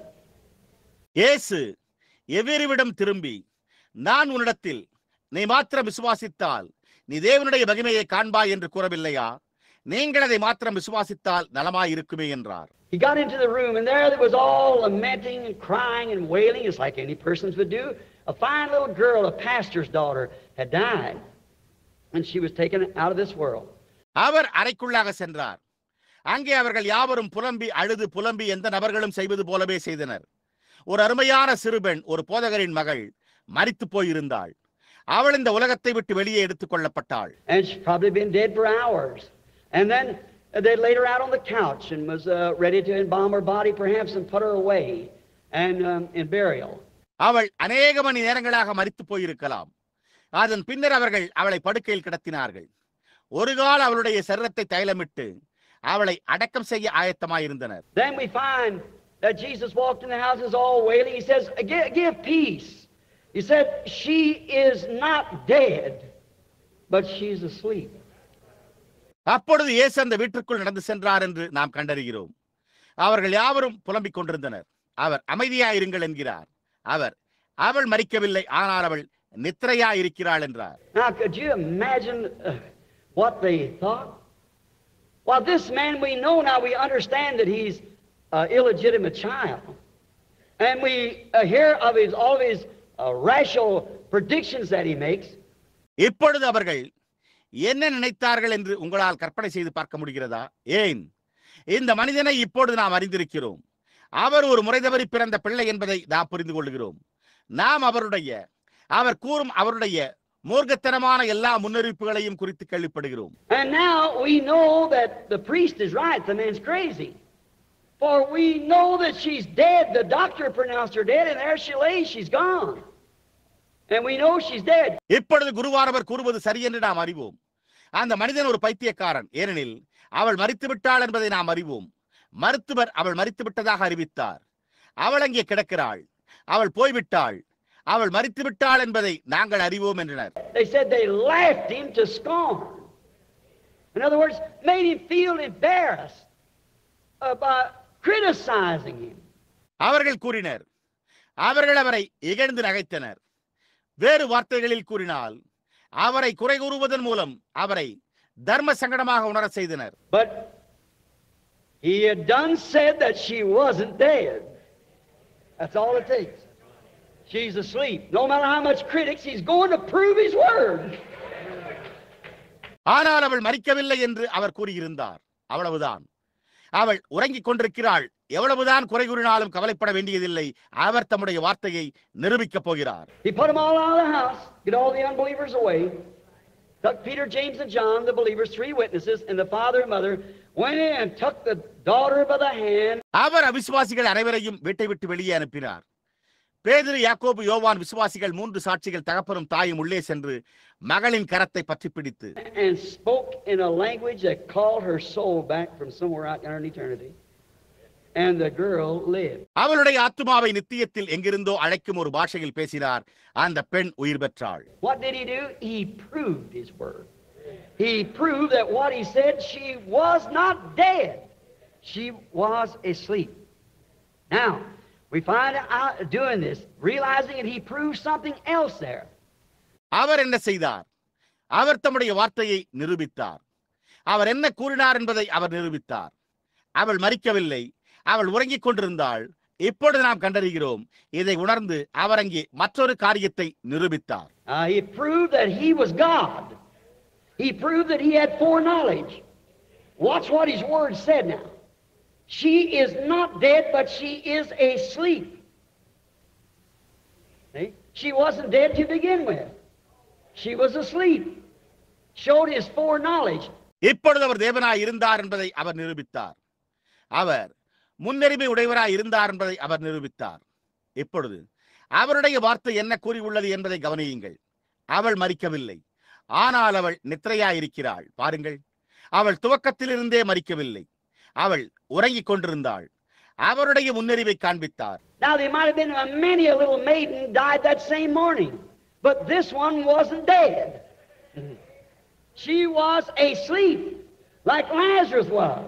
இயேசு எவ்வேறுவிடம் திரும்பி, நான் உன்னிடத்தில் நீ மாத்திரம் விசுவாசித்தால் நீ தேவனுடைய மகிமையை காண்பாய் என்று கூறவில்லையா? நீங்கள் அதை மாத்திரம் விசுவாசித்தால் நலமாயிருக்குமே என்றார். He got into the room, and there was all lamenting and crying and wailing, as like any persons would do. A fine little girl, a pastor's daughter, had died, and she was taken out of this world. அவர் அறைக்குள்ளாக சென்றார். அங்கே அவர்கள் யாவரும் புலம்பி அழுது புலம்பி எந்த நபர்களும் செய்வது போலவே செய்தனர். ஒரு அருமையான சிறுபெண், ஒரு போதகரின் மகள், மரித்து போயிருந்தாள். அவள் இந்த உலகத்தை விட்டு வெளியே எடுத்துக் கொள்ளப்பட்டாள். And she'd probably been dead for hours. And then they laid her out on the couch and was ready to embalm her body perhaps and put her away and in burial. அவள் அநேக மணி நேரங்களாக மரித்து போயிருக்கலாம். அதன் பின்னர் அவர்கள் அவளை படுக்கையில் கிடத்தினார்கள். ஒரு கால் அவளுடைய சரீரத்தை தைலமிட்டு அவளை அடக்கம் செய்ய ஆயத்தமாயிருந்தனர். Then we find that Jesus walked in the houses all wailing. He says, give peace. He said, she is not dead, but she's asleep. அப்பொழுது இயேசு அந்த வீட்டிற்குள் நடந்து சென்றார் என்று நாம் கண்டறிகிறோம். அவர்கள் யாவரும் புலம்பிக் கொண்டிருந்தனர். அவர் அமைதியாயிருங்கள் என்கிறார். அவள் மரிக்கவில்லை, ஆனால் அவள் நித்திரையாயிருக்கிறாள் என்றார். Now, could you imagine what they thought? Well, this man we know now, we understand that he's an illegitimate child. And we hear of all of his rational predictions that he makes. இப்பொழுது அவர்கள் என்ன நினைத்தார்கள் என்று உங்களால் கற்பனை செய்து பார்க்க முடிகிறதா? ஏன், இந்த மனிதனை இப்பொழுது நாம் அறிந்திருக்கிறோம். அவர் ஒரு முறை தவறி பிறந்த பிள்ளை என்பதை நாம் புரிந்து கொள்கிறோம். நாம் அவர் கூறும் அவருடைய மூர்க்கத்தனமான எல்லா முன்னறிவிப்புகளையும் குறித்து கேள்விப்படுகிறோம். And now we know that the priest is right, the man's crazy. For we know that she's dead. The doctor pronounced her dead, and there she lays, she's gone. And we know she's dead. இப்பொழுது குருவானவர் கூறுவது சரி என்று நாம் அறிவோம். அந்த மனிதன் ஒரு பைத்தியக்காரன், ஏனெனில் அவள் மரித்து விட்டாள் என்பதை நாம் அறிவோம். மருத்துவர் அவள் மரித்து விட்டதாக அறிவித்தார். அவள் அங்கே கிடக்கிறாள், அவள் போய்விட்டாள், அவள் மரித்து விட்டாள் என்பதை நாங்கள் அறிவோம் என்றனர். They said they laughed him to scorn. In other words, made him feel embarrassed about criticizing him. அவர்கள் கூறினர், அவர்கள் அவரை இகழ்ந்து நகைத்தனர். வேறு வார்த்தைகளில் கூறினால், அவரை குறை கூறுவதன் மூலம் அவரை தர்ம சங்கடமாக உணர செய்தனர். But he had done said that she wasn't dead. That's all it takes. She's asleep. No matter how much critics, he's going to prove his word. ஆனால் அவள் மரிக்கவில்லை என்று அவர் கூறியிருந்தார். அவ்வளவுதான். அவள் உறங்கிக் கொண்டிருக்கிறாள். எவ்வளவுதான் குறை கூறினாலும் கவலைப்பட வேண்டியதில்லை. அவர் தம்முடைய வார்த்தையை நிரூபிக்கப் போகிறார். He put them all out of the house, get all the unbelievers away. Took Peter, James, and John, the believers, 3 witnesses, and the father and mother, went in and took the daughter by the hand. அவர் அவிசுவாசிகள் அனைவரையும் வீட்டை விட்டு வெளியே அனுப்பினார். பேதுரு, யாக்கோபு, யோவான் விசுவாசிகள் 3 சாட்சிகள் தகப்பனும் தாயும் உள்ளே சென்று மகளின் கரத்தை பற்றி பிடித்து And spoke in a language that called her soul back from somewhere out there in eternity. And the girl lived. அவளுடைய ஆத்துமாவை நித்தியத்தில் எங்கிருந்தோ அழைக்கும் ஒரு பாஷையில் பேசினார். அந்த பெண் உயிர் பெற்றாள். What did he do? He proved his word. He proved that what he said, she was not dead. She was asleep. Now, we find out doing this, realizing that he proved something else there. அவர் என்ன செய்தார்? அவர் தம்முடைய வார்த்தையை நிரூபித்தார். அவர் என்ன கூறினார் என்பதை அவர் நிரூபித்தார். அவள் மரிக்கவில்லை, அவள் உறங்கிக் கொண்டிருந்தாள். இப்பொழுது நாம் கண்டறிகிறோம். இதை உணர்ந்து அவர் அங்கே மற்றொரு காரியத்தை நிரூபித்தார். He proved that he was God. He proved that he had foreknowledge. Watch what his word said now. She is not dead, but she is asleep. See? She wasn't dead to begin with. She was asleep. Showed his foreknowledge. இப்பொழுது அவர் தேவனாய் இருந்தார் என்பதை அவர் நிரூபித்தார். அவர் முன்னறிவை உடையவராய் இருந்தார் என்பதை அவர் நிரூபித்தார். இப்பொழுது அவருடைய வார்த்தை என்ன கூறியுள்ளது என்பதை கவனியுங்கள். அவள் மரிக்கவில்லை, ஆனால் அவள் நித்திரையாயிருக்கிறாள். பாருங்கள், அவள் துவக்கத்திலிருந்தே மரிக்கவில்லை, அவள் உறங்கிக் கொண்டிருந்தாள். அவருடைய முன்னறிவை காண்பித்தார். Now there might have been many a little maiden died that same morning, but this one wasn't dead. She was asleep, like Lazarus was.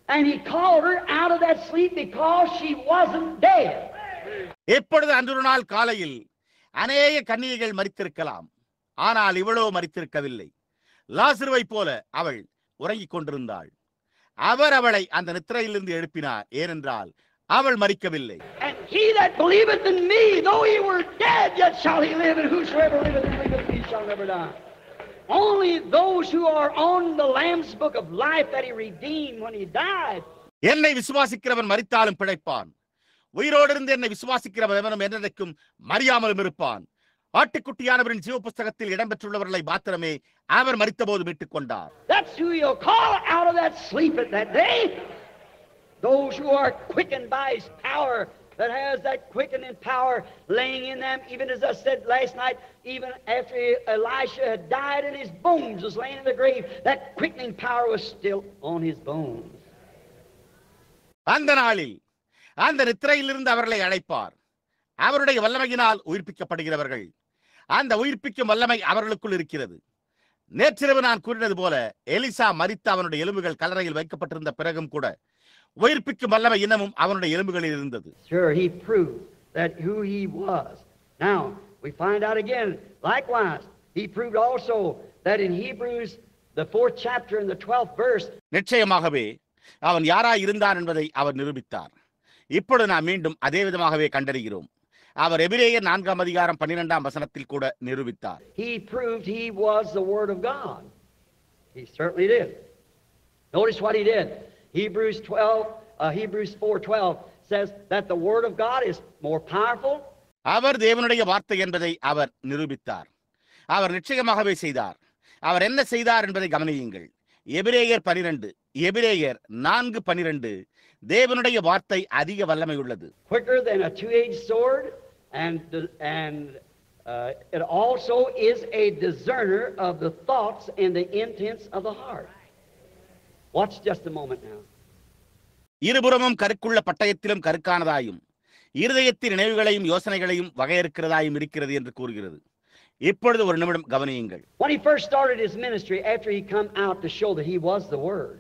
And he called her out of that sleep because she wasn't dead. இப்பொழுது அன்று நாள் காலையில் அநேக கன்னிகைகள் மரித்திருக்கலாம், ஆனால் இவளோ மரித்திருக்கவில்லை. லாசருவை போல அவள் உறங்கிக் கொண்டிருந்தாள். அவர் அவளை அந்த நித்திரையிலிருந்து எழுப்பினார், ஏனென்றால் அவள் மரிக்கவில்லை. And he that believeth in me, though he were dead, yet shall he live, and whosoever liveth and believeth in me shall never die. Only those who are on the Lamb's book of life that he redeemed when he died. என்னை விசுவாசிக்கிறவன் மரித்தாலும் பிழைப்பான், உயிரோடு இருந்து என்னை விசுவாசிக்கிறவன் எவனும் என்னைக்கும் மரியாமலும் இருப்பான். ஆட்டுக்குட்டியானவரின் ஜீவ புஸ்தகத்தில் இடம்பெற்றுள்ளவர்களை மாத்திரமே அவர் மரித்தபோது மீட்டுக் கொண்டார். That's who he'll call out of that sleep at that day. Those who are quickened by his power, that has that quickening power laying in them, even as I said last night, even after Elisha had died and his bones was laying in the grave, that quickening power was still on his bones. அந்த நாளில் அந்த நித்திரையிலிருந்து அவர்களை அழைப்பார். அவருடைய வல்லமையினால் உயிர்ப்பிக்கப்படுகிறவர்கள், அந்த உயிர்ப்பிக்கும் வல்லமை அவர்களுக்குள் இருக்கிறது. நேற்றிரவு நான் கூறினது போல, எலிசா மரித்த அவனுடைய எலும்புகள் கல்லறையில் வைக்கப்பட்டிருந்த பிறகும் கூட உயிர்ப்பிக்கும் வல்லமை இன்னமும் அவனுடைய எலும்புகளில் இருந்தது. Sure, he proved that who he was. Now, we find out again, likewise, he proved also that in Hebrews, the 4th chapter and the 12th verse, நிச்சயமாகவே அவன் யாராய் இருந்தான் என்பதை அவர் நிரூபித்தார். இப்பொழுது நாம் மீண்டும் அதே விதமாகவே கண்டறிகிறோம். அவர் எபிரேயர் 4ஆம் அதிகாரம் 12ஆம் வசனத்தில் கூட நிரூபித்தார். he proved he was the Word of God. He certainly did. Notice what he did. Hebrews 4:12 says that the Word of God is more powerful. அவர் தேவனுடைய வார்த்தை என்பதை அவர் நிரூபித்தார். அவர் நிச்சயமாகவே செய்தார். அவர் என்ன செய்தார் என்பதை கவனியுங்கள். எபிரேயர் 4:12 தேவனுடைய வார்த்தை அதிக வல்லமை உள்ளது. Quicker than a two-edged sword and It also is a discerner of the thoughts and the intents of the heart. Watch just a moment now. இருபுறமும் கருக்குள்ள பட்டயத்திலும் கருக்கானதாயும் இருதயத்தின் நினைவுகளையும் யோசனைகளையும் வகையறுக்கிறதாயும் இருக்கிறது என்று கூறுகிறது. இப்பொழுது ஒரு நிமிடம் கவனியுங்கள். When he first started his ministry, after he come out to show that he was the Word,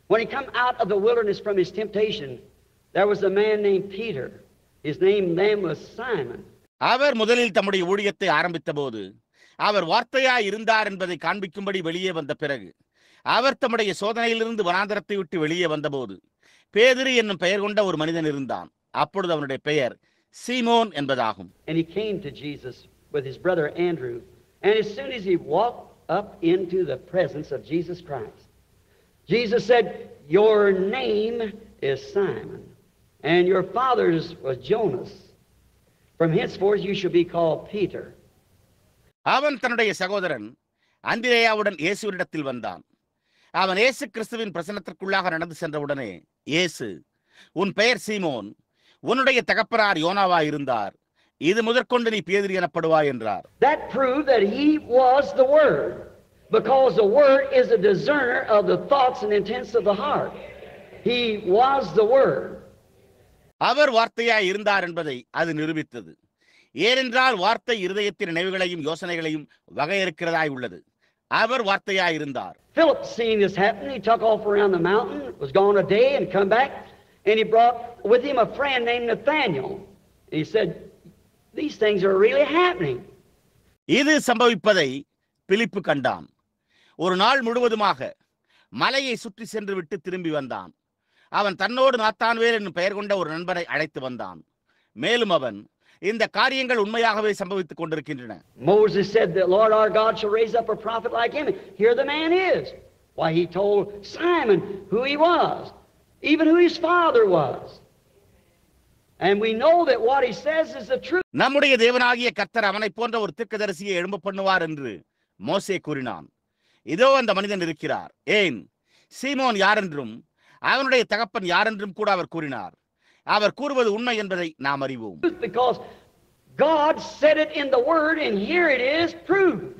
when he come out of the wilderness from his temptation, there was a man named Peter. His name then was Simon. அவர் முதலில் தம்முடைய ஊழியத்தை ஆரம்பித்த போது அவர் வார்த்தையாய் இருந்தார் என்பதை காண்பிக்கும்படி வெளியே வந்த பிறகு அவர் தம்முடைய சோதனையிலிருந்து வனாந்தரத்தை விட்டு வெளியே வந்தபோது பேதுரு என்னும் பெயர் கொண்ட ஒரு மனிதன் இருந்தான். அப்பொழுது அவனுடைய பெயர் சீமோன் என்பதாகும். And he came to Jesus with his brother Andrew, and as soon as he walked up into the presence of Jesus Christ, Jesus said, "Your name is Simon, and your father's was Jonas. From henceforth you shall be called Peter." அவன் தன்னுடைய சகோதரன் அந்திரேயாவுடன் இயேசுவினிடத்தில் வந்தான். அவன் இயேசு கிறிஸ்துவின் பிரசன்னத்திற்குள்ளாக நடந்து சென்றவுடனே இயேசு, உன் பெயர் சீமோன், உன்னுடைய தகப்பனார் யோனாவா இருந்தார், இது முதற்கொண்டு நீ பேதுரு எனப்படுவாய் என்றார். That proved that he was the Word, because the Word is a discerner of the thoughts and intents of the heart. He was the Word. அவர் வார்த்தையாய் இருந்தார் என்பதை அது நிரூபித்தது. ஏனென்றால் வார்த்தை இருதயத்தின் நினைவுகளையும் யோசனைகளையும் வகையறுக்கிறதாய் உள்ளது. அவர் வார்த்தையாய் இருந்தார். Philip seeing this happen, he took off around the mountain, was gone a day and come back, and he brought with him a friend named Nathaniel. And he said, "These things are really happening." இது சம்பவிப்பதை பிலிப்பு கண்டான். ஒரு நாள் முழுவதுமாக மலையை சுற்றி சென்று விட்டு திரும்பி வந்தான். அவன் தன்னோடு நாத்தான்வேல் என்னும் பெயர் கொண்ட ஒரு நண்பரை அழைத்து வந்தான். மேலும் அவன், இந்த காரியங்கள் உண்மையாகவே சம்பவித்துக் கொண்டிருக்கின்றன. Moses said that Lord our God shall raise up a prophet like him. Here the man is. Why, he told Simon who he was, even who his father was. And we know that what he says is the truth. நம்முடைய தேவனாகிய கர்த்தர் அவனை போன்ற ஒரு தீர்க்கதரிசியை எழும்ப பண்ணுவார் என்று மோசே கூறினான். இதோ அந்த மனிதன் இருக்கிறார். ஏன், சீமோன் யாரென்றும் அவனுடைய தகப்பன் யாரென்றும் கூட அவர் கூறினார். அவர் கூறுவது உண்மை என்பதை நாம் அறிவோம். Because God said it in the Word, and here it is proved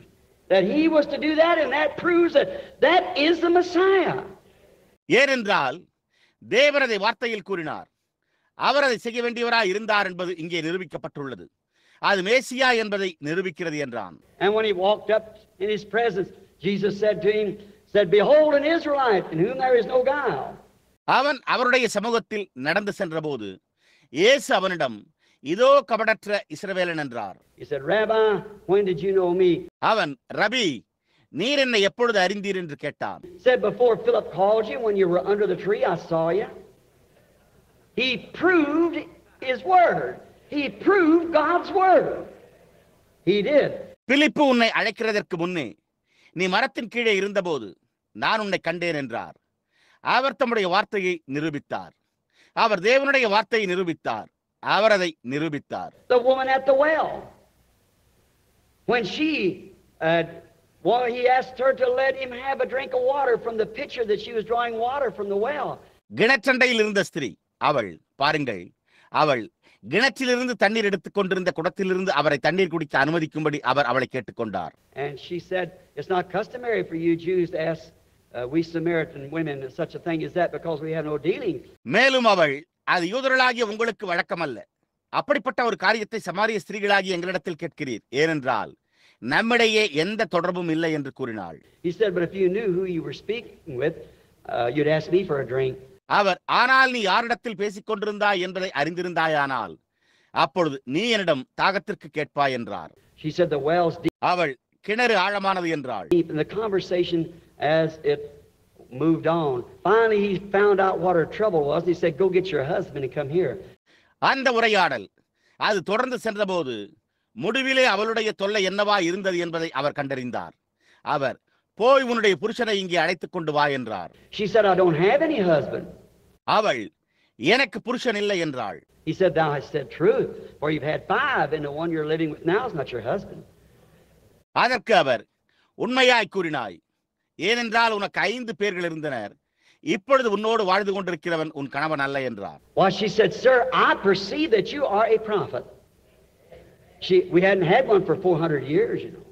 that he was to do that, and that proves that that is the Messiah. ஏனென்றால் தேவன் அதை வார்த்தையில் கூறினார், அவர் அதை செய்ய வேண்டியவராய் இருந்தார் என்பது இங்கே நிரூபிக்கப்பட்டுள்ளது. அது மேசியா என்பதை நிரூபிக்கிறது என்றான். And when he walked up in his presence, Jesus said to him, "Behold an Israelite in whom there is no guile." அவன் அவருடைய சமூகத்தில் நடந்து சென்றபோது இயேசு அவனிடம், இதோ கபடற்ற இஸ்ரவேலன் என்றார். He said, "Rabbi, when did you know me?" அவன், ரபி, நீர் என்னை எப்பொழுது அறிந்தீர் என்று கேட்டான். He said, "Before Philip called you, when you were under the tree, I saw you." He proved his word. He proved God's word. He did. பிலிப்பு உன்னை அழைக்கிறதற்கு முன்னே நீ மரத்தின் கீழே இருந்தபோது நான் உன்னை கண்டேன் என்றார். அவர் தம்முடைய வார்த்தையை நிரூபித்தார். அவர் தேவனுடைய வார்த்தையை நிரூபித்தார். அவர் அதை நிரூபித்தார். The woman at the well, when she he asked her to let him have a drink of water from the pitcher that she was drawing water from the well. கிணற்றண்டையில் இருந்த ஸ்திரீ, அவள், பாருங்கள், அவள் கிணற்றிலிருந்து தண்ணீர் எடுத்துக் கொண்டிருந்த குடத்திலிருந்து அவரை தண்ணீர் குடிக்க அனுமதிக்கும்படி அவர் அவளை கேட்டுக்கொண்டார். And she said, "It's not customary for you Jews to ask we Samaritan women such a thing as that, because we have no dealing." மேலும் அவள், அது யூதர்களாகிய உங்களுக்கு வழக்கமல்ல, அப்படிப்பட்ட ஒரு காரியத்தை சமாரிய ஸ்திரீகளாகிய எங்களிடத்தில் கேட்கிறீர், ஏனென்றால் நம்மிடையே எந்த தொடர்பும் இல்லை என்று கூறினாள். He said, "But if you knew who you were speaking with, you'd ask me for a drink." அவர், ஆனால் நீ யாரிடத்தில் பேசிக் கொண்டிருந்தாய் என்பதை அறிந்திருந்தாயானால் அப்பொழுது நீ என்னிடம் தாகத்திற்கு கேட்பாய் என்றார். She said, "The well's deep." அவள், கிணறு ஆழமானது என்றாள். In the conversation as it moved on, finally he found out what her trouble was. He said, "Go get your husband and come here." அந்த உரையாடல் அது தொடர்ந்து சென்றபோது முடிவிலே அவளுடைய தொல்லை என்னவா இருந்தது என்பதை அவர் கண்டறிந்தார். அவர், போய் உன்னுடைய புருஷனை இங்கே அழைத்துக் கொண்டு வா என்றார். She said, "I don't have any husband." அவள், எனக்கு புருஷன் இல்லை என்றாள். He said, "Thou hast said truth, for you've had 5, and the one you're living with now is not your husband." அதற்கு அவர், உண்மையாய் கூறினாய், ஏனென்றால் உனக்கு 5 பேர்கள் இருந்தனர், இப்பொழுது உன்னோடு வாழ்ந்து கொண்டிருக்கிறவன் உன் கணவன் அல்ல என்றார். Well, she said, "Sir, I perceive that you are a prophet." We hadn't had one for 400 years, you know.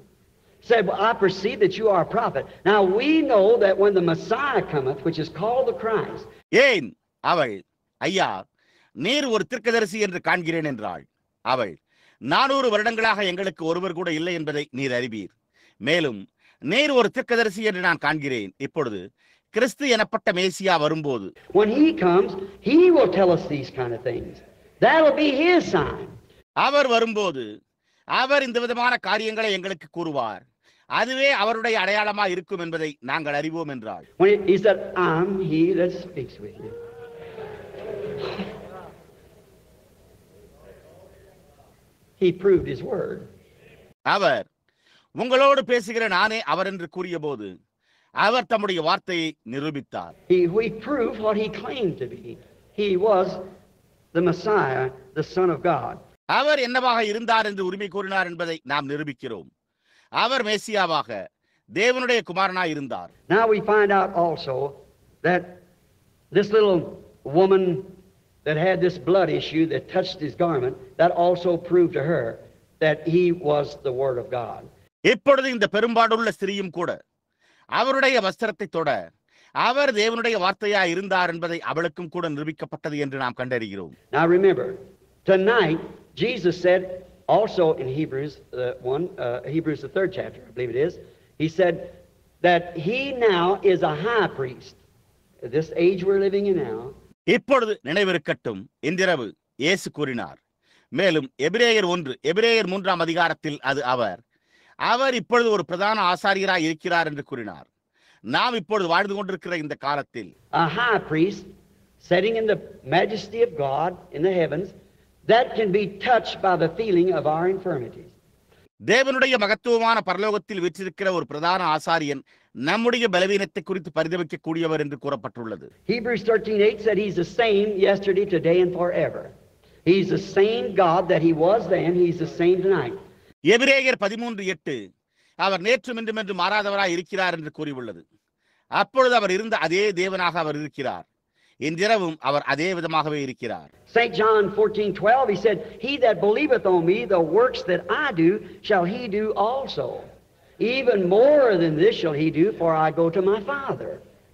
Said, well, I perceive that you are a prophet. Now we know that when the Messiah cometh, which is called the Christ. ஏன் அவள், ஐயா, நீர் ஒரு தீர்க்கதரிசி என்று காண்கிறேன் என்றாள். அவள், 400 வருடங்களாக எங்களுக்கு ஒருவர் கூட இல்லை என்பதை நீர் அறிவீர். மேலும் நீர் ஒரு தீர்க்கதரிசி என்று நான் காண்கிறேன். இப்பொழுது கிறிஸ்து எனப்பட்ட மேசியா வரும்போது, when he comes, he will tell us these kind of things. That'll be his sign. அவர் வரும்போது அவர் இந்த விதமான காரியங்களை எங்களுக்கு கூறுவார். அதுவே அவருடைய அடையாளமா இருக்கும் என்பதை நாங்கள் அறிவோம் என்றாள். When he said, I'm he that speaks with you. He proved his word. அவர் உங்களோடு பேசுகிற நானே அவர் என்று கூறியபோது அவர் தம்முடைய வார்த்தையை நிரூபித்தார். He proved what he claimed to be. He was the Messiah, the Son of God. அவர் என்னவாக இருந்தார் என்று உரிமை கூறினார் என்பதை நாம் நிரூபிக்கிறோம். அவர் மேசியாவாக தேவனுடைய குமாரனாய் இருந்தார். Now we find out also that this little woman that had this blood issue that touched his garment, that also proved to her that he was the Word of God. இப்பொழுது இந்த பெரும்பாடுள்ள ஸ்திரீயும் கூட அவருடைய வஸ்திரத்தை தொட அவர் தேவனுடைய வார்த்தையாய் இருந்தார் என்பதை அவளுக்கும் கூட நிரூபிக்கப்பட்டது என்று நாம் கண்டறிகிறோம். Now remember, tonight Jesus said also in Hebrews Hebrews the 3rd chapter, I believe it is, he said that he now is a high priest. At this age we're living in now. இப்பொழுது நினைவிருக்கட்டும், இன்றிரவு இயேசு கூறினார். மேலும் எபிரேயர் 3ஆம் அதிகாரத்தில் அது அவர் இப்பொழுது ஒரு பிரதான ஆசாரியராய் இருக்கிறார் என்று கூறினார். நாம் இப்பொழுது வாழ்ந்து கொண்டிருக்கிற இந்த காலத்தில் a high priest sitting in the majesty of God in the heavens that can be touched by the feeling of our infirmities. தேவனுடைய மகத்துவமான பரலோகத்தில் வீற்றிருக்கிற ஒரு பிரதான ஆசாரியன் நம்முடைய பலவீனத்தை குறித்து பரிதவிக்க கூடியவர் என்று கூறப்பட்டுள்ளது. Hebrews 13:8 said he's the same yesterday, today and forever. He's the same God that he was then, he's the same tonight. எபிரேயர் 13:8 அவர் நேற்றும் இன்றும் என்று மாறாதவராய் இருக்கிறார் என்று கூறியுள்ளது. அப்பொழுது அவர் இருந்த அதே தேவனாக அவர் இருக்கிறார். இன்றிரவும் அவர் அதே விதமாகவே இருக்கிறார். St. John 14:12 he said, he that believeth on me, the works that I do shall he do also. Even more than this shall he do, for I go to my Father.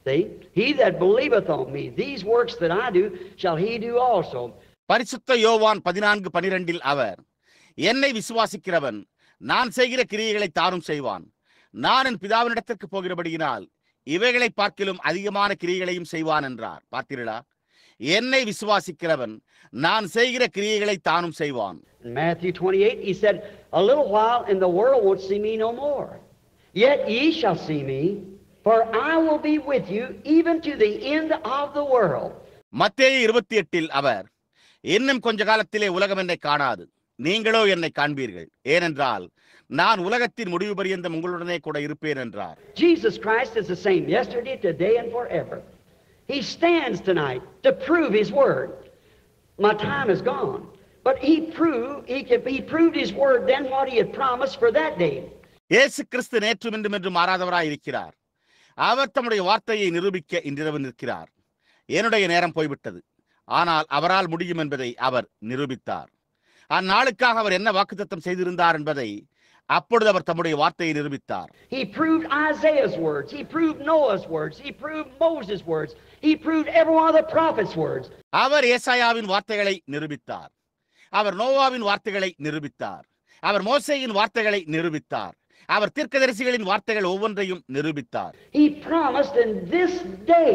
See? He that believeth on me, these works that I do shall he do also. பரிசுத்த யோவான் 14:12 அவர், என்னை விசுவாசிக்கிறவன் நான் செய்கிற கிரியைகளை தானும் செய்வான். நான் என் பிதாவினிடத்திற்கு போகிறபடியினால் இவைகளை பார்க்கிலும் அதிகமான கிரியைகளையும் செய்வான் என்றார். பார்த்தீர்களா? என்னை விசுவாசிக்கிறவன் நான் செய்கிற கிரியைகளை தானும் செய்வான். In Matthew 28 he said, a little while and the world won't see me no more. Yet ye shall see me, for I will be with you even to the end of the world. மத்தேயு 28 அவர், இன்னும் கொஞ்ச காலத்திலே உலகம் என்னை காணாது, நீங்களோ என்னை காண்பீர்கள், ஏனென்றால் நான் உலகத்தின் முடிவு பரியந்தம் உங்களுடனே கூட இருப்பேன் என்றார். Jesus Christ is the same yesterday, today and forever. He stands tonight to prove his word. My time is gone, but he proved his word then what he had promised for that day. இயேசு கிறிஸ்து நேற்றும் இன்றும் என்று மாறாதவராய் இருக்கிறார். அவர் தம்முடைய வார்த்தையை நிரூபிக்க இன்றிரவு நிற்கிறார். என்னுடைய நேரம் போய்விட்டது, ஆனால் அவரால் முடியும் என்பதை அவர் நிரூபித்தார். அந்நாளுக்காக அவர் என்ன வாக்குத்தத்தம் செய்திருந்தார் என்பதை அப்பொழுது அவர் தம்முடைய வார்த்தையை நிரூபித்தார். He proved Isaiah's words, he proved Noah's words, he proved Moses' words, he proved every one of the prophets' words. அவர் ஏசாயாவின் வார்த்தைகளை நிரூபித்தார், அவர் நோவாவின் வார்த்தைகளை நிரூபித்தார், அவர் மோசேயின் வார்த்தைகளை நிரூபித்தார், அவர் தீர்க்கதரிசிகளின் வார்த்தைகள் ஒவ்வொன்றையும் நிரூபித்தார். He promised in this day,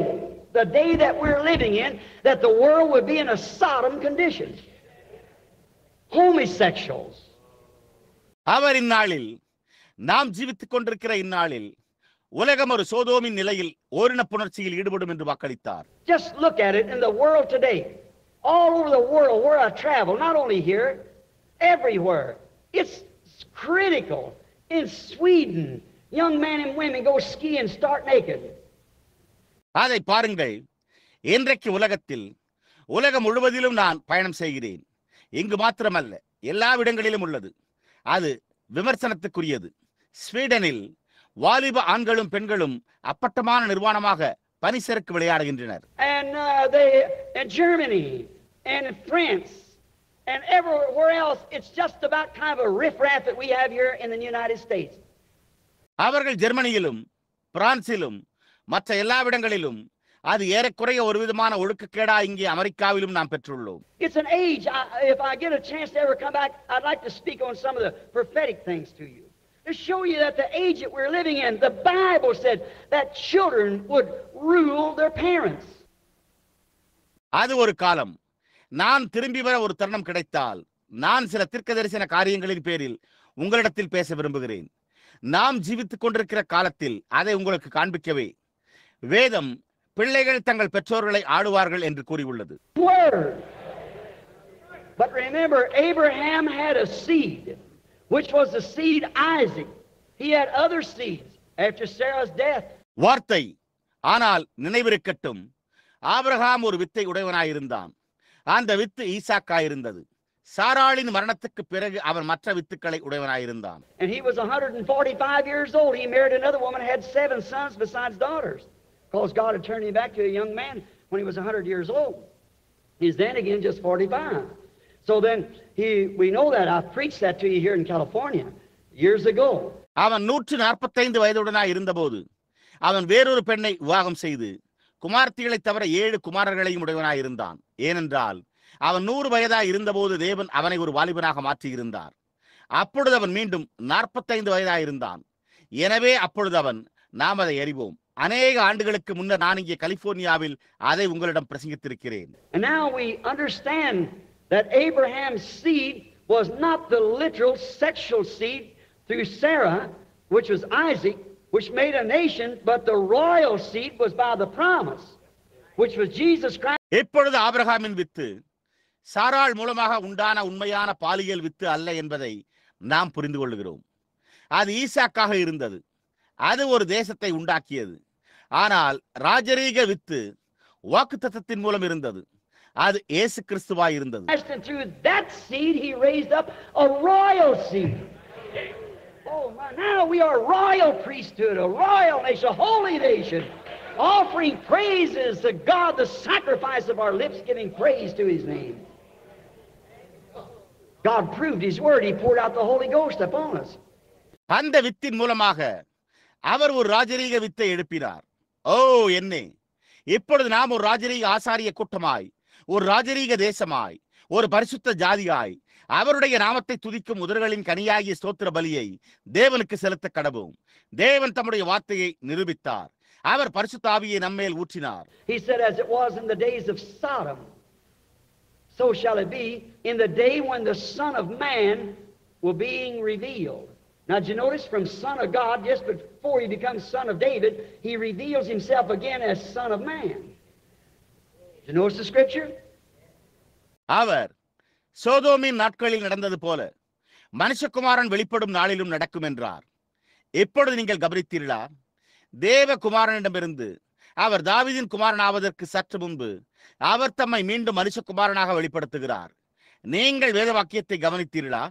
the day that we're living in, that the world would be in a Sodom condition. Homosexuals. அவர் இந்நாளில், நாம் ஜீவித்துக் கொண்டிருக்கிற இந்நாளில் உலகம் ஒரு சோதோமின் நிலையில் ஓரின புணர்ச்சியில் ஈடுபடும் என்று வாக்களித்தார். Just look at it in the world today. All over the world where I travel, not only here, everywhere. It's critical. In Sweden, young men and women go ski and start naked. அதை பாருங்கள். இன்றைக்கு உலகம் முழுவதிலும் நான் பயணம் செய்கிறேன். இங்கு மாத்திரமல்ல, எல்லா இடங்களிலும் உள்ளது. அது விமர்சனத்துக்குரியது. ஸ்வீடனில் வாலிப ஆண்களும் பெண்களும் அப்பட்டமான நிர்வாணமாக பனிசறுக்கு விளையாடுகின்றனர். And in Germany and in France And everywhere else, it's just about kind of a riffraff that we have here in the United States. அவர்கள் ஜெர்மனியிலும் பிரான்சிலும் மற்ற எல்லாவிடங்களிலும் அது ஏறக்குறைய ஒரு விதமான ஒழுக்கக்கேடா இங்கே அமெரிக்காவிலும் நாம் பெற்றுள்ளோம். It's an age. If I get a chance to ever come back, I'd like to speak on some of the prophetic things to you. To show you that the age that we're living in, the Bible said that children would rule their parents. அது ஒரு காலம். நான் திரும்பி வர ஒரு தருணம் கிடைத்தால் நான் சில தீர்க்கதரிசன காரியங்களின் பேரில் உங்களிடத்தில் பேச விரும்புகிறேன். நாம் ஜீவித்துக் கொண்டிருக்கிற காலத்தில் அதை உங்களுக்கு காண்பிக்கவே வேதம் பிள்ளைகள் தங்கள் பெற்றோர்களை ஆடுவார்கள் என்று கூறியுள்ளது. Word. But remember, Abraham had a seed, which was the seed Isaac. He had other seeds after Sarah's death. வார்த்தை. ஆனால் நினைவிருக்கட்டும், ஆபிரகாம் ஒரு வித்தை உடையவனாயிருந்தான். அந்த வித்து ஈசாக்காயிருந்தது. சாராளின் மரணத்துக்கு பிறகு அவன் மற்ற வித்துக்களை உடையவனாயிருந்தான். And he was 145 years old. He married another woman, had 7 sons besides daughters. Because God had turned him back to a young man when he was 100 years old. He's then again just 45. So then we know that. I preached that to you here in California years ago. அவன் 145 வயதுடனாய் இருந்தபோது அவன் வேறொரு பெண்ணை விவாகம் செய்து குமார்த்திகளைத் தவிர 7 குமாரர்களையும் உடையவனாய் இருந்தான். ஏனென்றால் அவன் 100 வயதாய் இருந்தபோது தேவன் அவனை ஒரு வாலிபனாக மாற்றியிருந்தார். அப்பொழுது அவன் மீண்டும் 45 வயதாயிருந்தான். எனவே அப்பொழுது அவன் நாம் அதை அறிவோம். அநேக ஆண்டுகளுக்கு முன்னர் நான் இங்கே கலிபோர்னியாவில் அதை உங்களிடம் பிரசங்கித்திருக்கிறேன். And now we understand that Abraham's seed was not the literal sexual seed through Sarah, which was Isaac, which made a nation, but the royal seed was by the promise, which was Jesus Christ. இப்பொழுது ஆபிரகாமின் with சாராள் மூலமாக உண்டான உண்மையான பாலியல் with அல்ல என்பதை நாம் புரிந்து கொள்கிறோம். அது ஈசாக்காக இருந்தது. அது ஒரு தேசத்தை உண்டாக்கியது. ஆனால் ராஜரீக வித்து வாக்குத்தத்தத்தின் மூலம் இருந்தது. அது இயேசு கிறிஸ்துவாய் இருந்தது. And through that seed he raised up a royal seed. Oh my, now we are royal priesthood, a royal nation, a holy nation, offering praises to God, the sacrifice of our lips, giving praise to his name. God proved his word. He poured out the Holy Ghost upon us. அந்த within மூலமாக அவர் ஒரு ராஜரீக வித்தை எழுப்பினார். ஓ என்னே, இப்பொழுது நாம் ஒரு ராஜரீக ஆசாரிய கூட்டமாய், ஒரு ராஜரீக தேசமாய், ஒரு பரிசுத்த ஜாதியாய் அவருடைய நாமத்தை துதிக்கும் உதடுகளின் கனியாகிய ஸ்தோத்திர பலியை தேவனுக்கு செலுத்த கடவோம். தேவன் தம்முடைய வார்த்தையை நிரூபித்தார். அவர் பரிசுத்த ஆவியை நம்மேல் ஊற்றினார். He said, as it was in the days of Sodom, so shall it be in the day when the Son of Man will be revealed. Now, did you notice from Son of God, just before he becomes Son of David, he reveals himself again as Son of Man. Did you notice the scripture? அவர் சோதோமின் நாட்களில் நடந்தது போல மனுஷகுமாரன் வெளிப்படும் நாளிலும் நடக்கும் என்றார். இப்பொழுது நீங்கள் கவனித்தீர்களா? தேவகுமாரனிடமிருந்து அவர் தாவீதின் குமாரனாவதற்கு சற்று முன்பு அவர் தம்மை மீண்டும் மனுஷகுமாரனாக வெளிப்படுத்துகிறார். நீங்கள் வேத வாக்கியத்தை கவனித்தீர்களா?